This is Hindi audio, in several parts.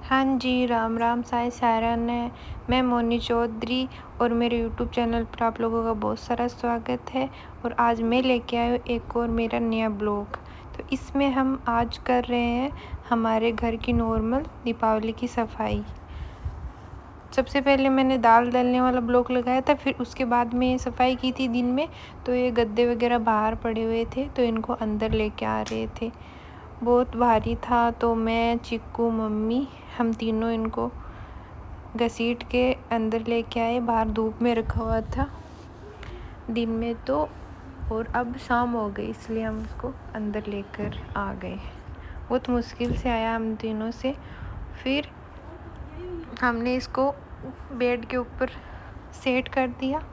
हाँ जी, राम राम साईं सायरन है। मैं मोनी चौधरी और मेरे यूट्यूब चैनल पर आप लोगों का बहुत सारा स्वागत है। और आज मैं लेके आई हूँ एक और मेरा नया ब्लॉग। तो इसमें हम आज कर रहे हैं हमारे घर की नॉर्मल दीपावली की सफाई। सबसे पहले मैंने दाल डालने वाला ब्लॉग लगाया था, फिर उसके बाद में सफाई की थी दिन में। तो ये गद्दे वगैरह बाहर पड़े हुए थे तो इनको अंदर लेके आ रहे थे। बहुत भारी था तो मैं, चिक्कू, मम्मी, हम तीनों इनको घसीट के अंदर लेके आए। बाहर धूप में रखा हुआ था दिन में तो, और अब शाम हो गई इसलिए हम उसको अंदर लेकर आ गए। बहुत मुश्किल से आया हम तीनों से। फिर हमने इसको बेड के ऊपर सेट कर दिया।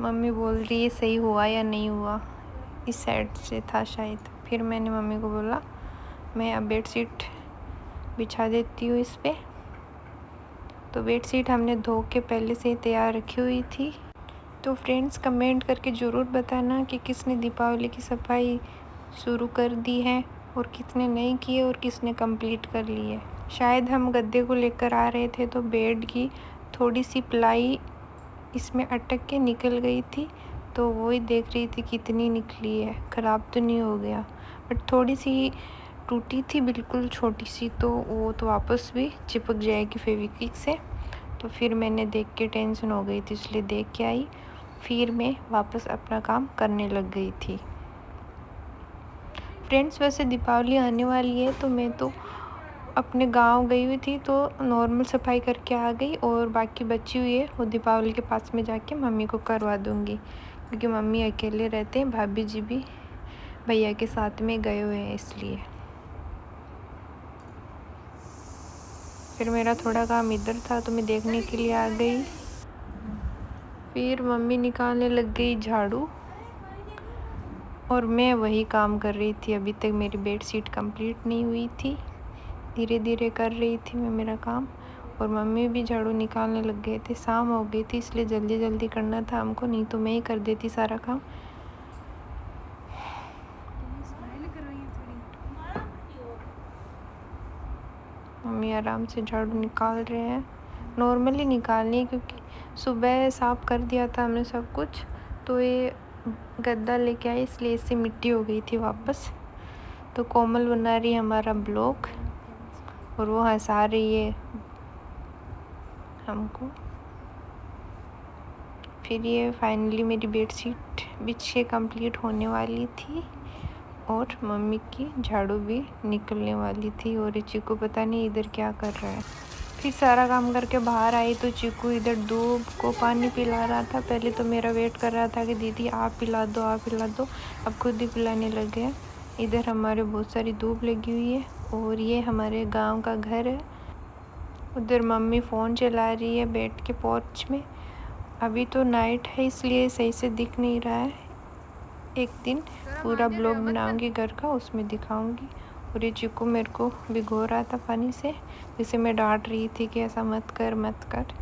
मम्मी बोल रही है सही हुआ या नहीं हुआ, इस साइड से था शायद। फिर मैंने मम्मी को बोला मैं अब बेडशीट बिछा देती हूँ इस पे। तो बेडशीट हमने धो के पहले से ही तैयार रखी हुई थी। तो फ्रेंड्स कमेंट करके ज़रूर बताना कि किसने दीपावली की सफाई शुरू कर दी है और किसने नहीं की है और किसने कंप्लीट कर ली है। शायद हम गद्दे को लेकर आ रहे थे तो बेड की थोड़ी सी प्लाई इसमें अटक के निकल गई थी, तो वो ही देख रही थी कितनी निकली है, ख़राब तो नहीं हो गया। बट थोड़ी सी टूटी थी, बिल्कुल छोटी सी, तो वो तो वापस भी चिपक जाएगी फेविक्विक से। तो फिर मैंने देख के टेंशन हो गई थी इसलिए देख के आई। फिर मैं वापस अपना काम करने लग गई थी। फ्रेंड्स वैसे दीपावली आने वाली है तो मैं तो अपने गांव गई हुई थी तो नॉर्मल सफाई करके आ गई, और बाकी बची हुई है वो दीपावली के पास में जाके मम्मी को करवा दूँगी, क्योंकि मम्मी अकेले रहते हैं, भाभी जी भी भैया के साथ में गए हुए हैं इसलिए। फिर मेरा थोड़ा काम इधर था तो मैं देखने के लिए आ गई। फिर मम्मी निकालने लग गई झाड़ू और मैं वही काम कर रही थी। अभी तक मेरी बेडशीट कंप्लीट नहीं हुई थी, धीरे धीरे कर रही थी मैं मेरा काम, और मम्मी भी झाड़ू निकालने लग गए थे। शाम हो गई थी इसलिए जल्दी जल्दी करना था हमको, नहीं तो मैं ही कर देती सारा काम। मम्मी आराम से झाड़ू निकाल रहे हैं। नॉर्मली निकालनी है क्योंकि सुबह साफ़ कर दिया था हमने सब कुछ, तो ये गद्दा लेके आए इसलिए इससे मिट्टी हो गई थी वापस। तो कोमल बना रही है हमारा ब्लॉग और वो हंसा रही है हमको। फिर ये फाइनली मेरी बेडशीट बिछ के कंप्लीट होने वाली थी और मम्मी की झाड़ू भी निकलने वाली थी, और ये चीकू पता नहीं इधर क्या कर रहा है। फिर सारा काम करके बाहर आई तो चीकू इधर दूब को पानी पिला रहा था। पहले तो मेरा वेट कर रहा था कि दीदी आप पिला दो, आप पिला दो, अब खुद ही पिलाने लग गया। इधर हमारे बहुत सारी धूप लगी हुई है और ये हमारे गांव का घर है। उधर मम्मी फ़ोन चला रही है बैठ के पोर्च में। अभी तो नाइट है इसलिए सही से दिख नहीं रहा है। एक दिन पूरा ब्लॉग बनाऊंगी घर का, उसमें दिखाऊंगी। और ये चिक्कू मेरे को भिगो रहा था पानी से, जिसे मैं डांट रही थी कि ऐसा मत कर मत कर।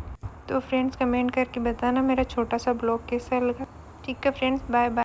तो फ्रेंड्स कमेंट करके बताना मेरा छोटा सा ब्लॉग कैसा लगा। ठीक है फ्रेंड्स, बाय बाय।